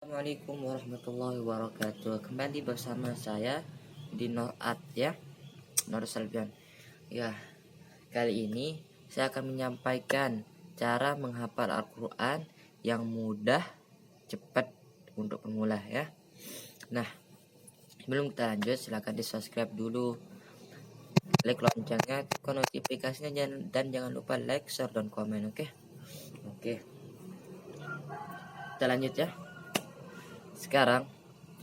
Assalamualaikum warahmatullahi wabarakatuh. Kembali bersama saya di Norat ya, Nur Salbian. Ya, kali ini saya akan menyampaikan cara menghafal Al-Quran yang mudah, cepat untuk pemula ya. Nah, sebelum kita lanjut, silahkan di subscribe dulu, like loncengnya, tekan notifikasinya, dan jangan lupa like, share, dan komen. Oke. Kita lanjut ya. Sekarang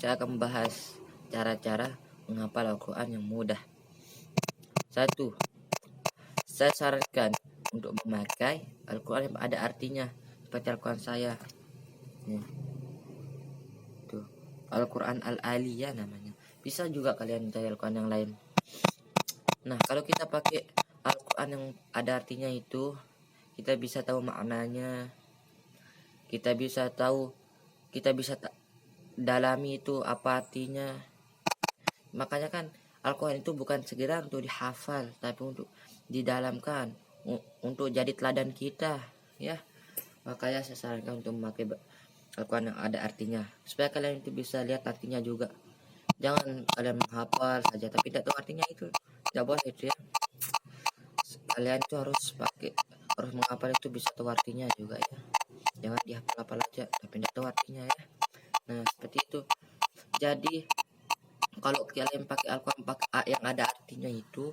saya akan membahas cara-cara menghafal Al-Quran yang mudah. 1. Saya sarankan untuk memakai Al-Quran yang ada artinya, seperti Al-Quran saya. Tuh, Al-Quran Al-Aliyah namanya. Bisa juga kalian cari Al-Quran yang lain. Nah, kalau kita pakai Al-Quran yang ada artinya itu, kita bisa tahu maknanya. Kita bisa dalami itu apa artinya. Makanya kan Al-Quran itu bukan sekedar untuk dihafal, tapi untuk didalamkan, untuk jadi teladan kita ya. Makanya saya sarankan untuk memakai Al-Quran yang ada artinya, supaya kalian itu bisa lihat artinya juga. Jangan kalian menghafal saja tapi tidak tahu artinya, itu tidak boleh itu ya. Kalian itu harus menghafal itu bisa tahu artinya juga ya. Jangan dihafal-hafal aja tapi tidak tahu artinya ya. Nah, seperti itu. Jadi kalau kalian pakai Al-Quran yang ada artinya itu,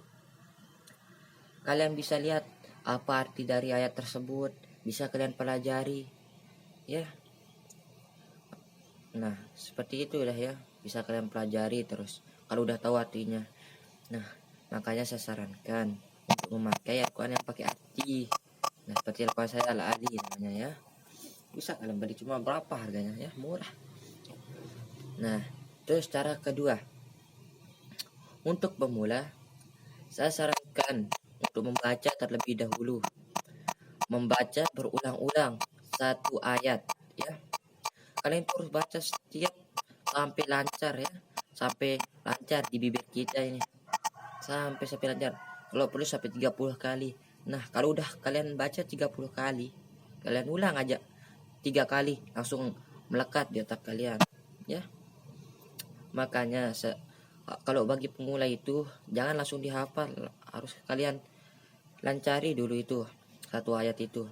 kalian bisa lihat apa arti dari ayat tersebut, bisa kalian pelajari ya. Nah, seperti itu udah ya, bisa kalian pelajari terus kalau udah tahu artinya. Nah, makanya saya sarankan untuk memakai Al-Quran yang pakai arti. Nah, seperti Al-Quran saya Al-Ali namanya ya. Bisa kalian beli, cuma berapa harganya ya, murah. Nah, terus cara kedua, untuk pemula saya sarankan untuk membaca terlebih dahulu. Membaca berulang-ulang satu ayat ya. Kalian harus baca setiap sampai lancar ya. Sampai lancar di bibir kita ini. Sampai lancar. Kalau perlu sampai 30 kali. Nah, kalau udah kalian baca 30 kali, kalian ulang aja 3 kali, langsung melekat di otak kalian ya. Makanya kalau bagi pemula itu jangan langsung dihafal, harus kalian lancari dulu itu satu ayat itu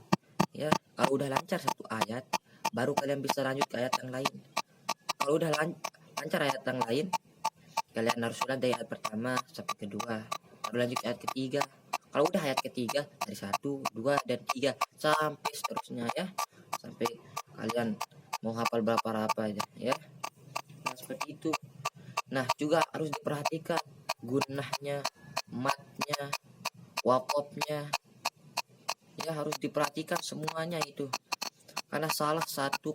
ya. Kalau udah lancar satu ayat, baru kalian bisa lanjut ke ayat yang lain. Kalau udah lancar ayat yang lain, kalian harus ulang dari ayat pertama sampai kedua, baru lanjut ke ayat ketiga. Kalau udah ayat ketiga, dari 1, 2, dan 3 sampai seterusnya ya, sampai kalian mau hafal berapa aja ya. Nah, seperti itu. Nah, juga harus diperhatikan gunahnya, matnya, wakofnya ya, harus diperhatikan semuanya itu. Karena salah satu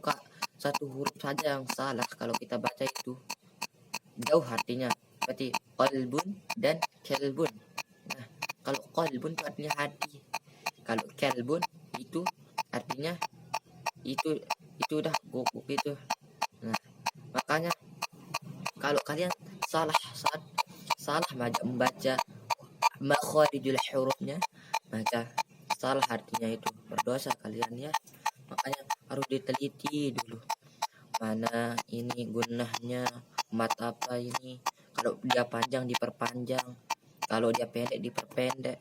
huruf saja yang salah kalau kita baca itu jauh artinya, seperti qalbun dan kelbun. Nah, kalau qalbun itu artinya hati, kalau kelbun itu artinya itu udah guguk itu. Nah, makanya kalau kalian salah membaca makharijul hurufnya, maka salah artinya itu berdosa kalian ya. Makanya harus diteliti dulu, mana ini gunahnya, mat apa ini. Kalau dia panjang diperpanjang, kalau dia pendek diperpendek,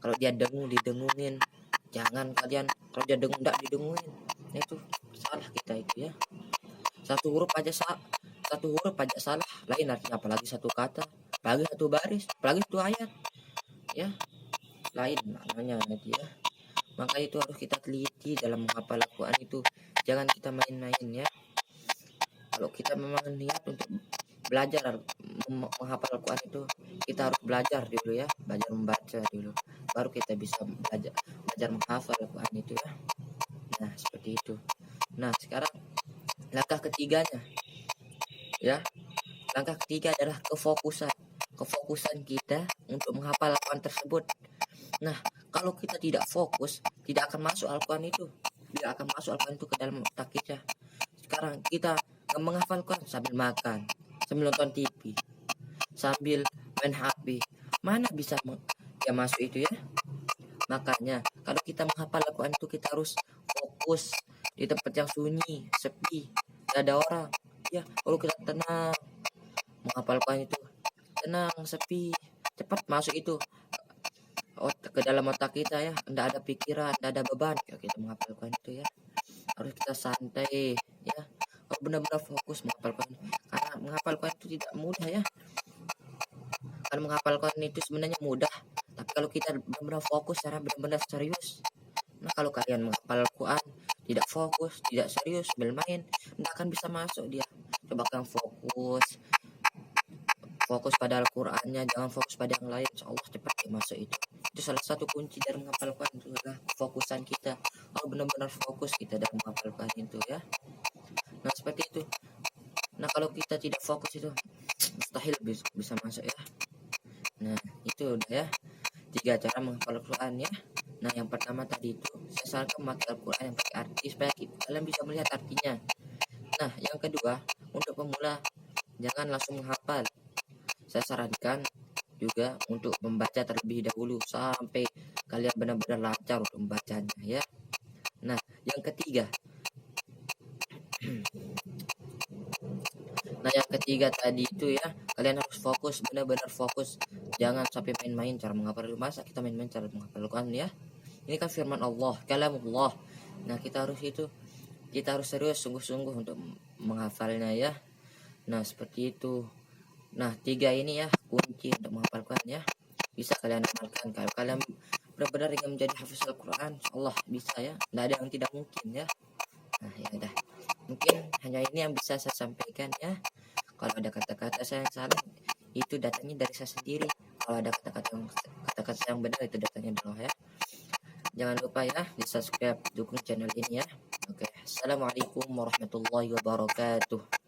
kalau dia dengung didengungin. Jangan kalian kalau dia dengung tidak didengungin. Nah, itu salah kita itu ya. Satu huruf aja salah, lain artinya, apalagi satu kata, apalagi satu baris, apalagi satu ayat ya, lain maknanya nanti ya. Maka itu harus kita teliti dalam menghafal Al-Quran itu. Jangan kita main-main ya. Kalau kita memang niat untuk belajar menghafal Al-Quran itu, kita harus belajar dulu ya, belajar membaca dulu, baru kita bisa belajar menghafal Al-Quran itu ya. Nah, seperti itu. Nah, sekarang langkah ketiganya ya. Langkah ketiga adalah kefokusan kita untuk menghafal Al-Quran tersebut. Nah, kalau kita tidak fokus, tidak akan masuk Al-Quran itu, ke dalam otak kita. Sekarang kita menghafal Al-Quran sambil makan, sambil nonton TV, sambil main HP, mana bisa dia masuk itu ya. Makanya kalau kita menghafal Al-Quran itu, kita harus fokus di tempat yang sunyi, sepi, tidak ada orang. Ya, kalau kita tenang menghafalkan itu, tenang, sepi, cepat masuk itu ke dalam otak kita ya, tidak ada pikiran, tidak ada beban kalau kita menghafalkan itu ya. Harus kita santai ya, harus benar-benar fokus menghafalkan, karena menghafalkan itu tidak mudah ya. Karena menghafalkan itu sebenarnya mudah, tapi kalau kita benar-benar fokus secara benar-benar serius. Nah, kalau kalian menghafal Quran tidak fokus, tidak serius, bermain, tidak akan bisa masuk dia. Coba kalian fokus pada Al-Qur'annya, jangan fokus pada yang lain, insya Allah cepat dia masuk itu. Itu salah satu kunci dari menghafalkan itu adalah fokusan kita. Oh, benar-benar fokus kita dalam menghafalkan itu ya. Nah, seperti itu. Nah, kalau kita tidak fokus itu mustahil bisa masuk ya. Nah, itu udah ya, 3 cara menghafal Al-Quran ya. Nah, yang pertama tadi itu saya sarankan memakai Al-Quran yang pakai arti supaya kalian bisa melihat artinya. Nah, yang kedua, untuk pemula jangan langsung menghafal. Saya sarankan juga untuk membaca terlebih dahulu sampai kalian benar-benar lancar untuk membacanya ya. Nah, yang ketiga tadi itu ya, kalian harus fokus, benar-benar fokus, jangan sampai main-main cara menghafal. Masa kita main-main cara menghafal Al-Quran ya? Ini kan firman Allah, kalamullah. Nah, kita harus serius sungguh-sungguh untuk menghafalnya ya. Nah, seperti itu. Nah, 3 ini ya kunci untuk menghafal Quran ya. Bisa kalian amalkan. Kalau kalian benar-benar ingin menjadi hafiz Al-Quran, insyaallah bisa ya. Tidak ada yang tidak mungkin ya. Nah, ya udah. Mungkin hanya ini yang bisa saya sampaikan ya. Kalau ada kata-kata saya yang salah, itu datanya dari saya sendiri. Kalau ada kata-kata yang benar, itu datanya dari Allah ya. Jangan lupa ya di subscribe, dukung channel ini ya. Oke, assalamualaikum warahmatullahi wabarakatuh.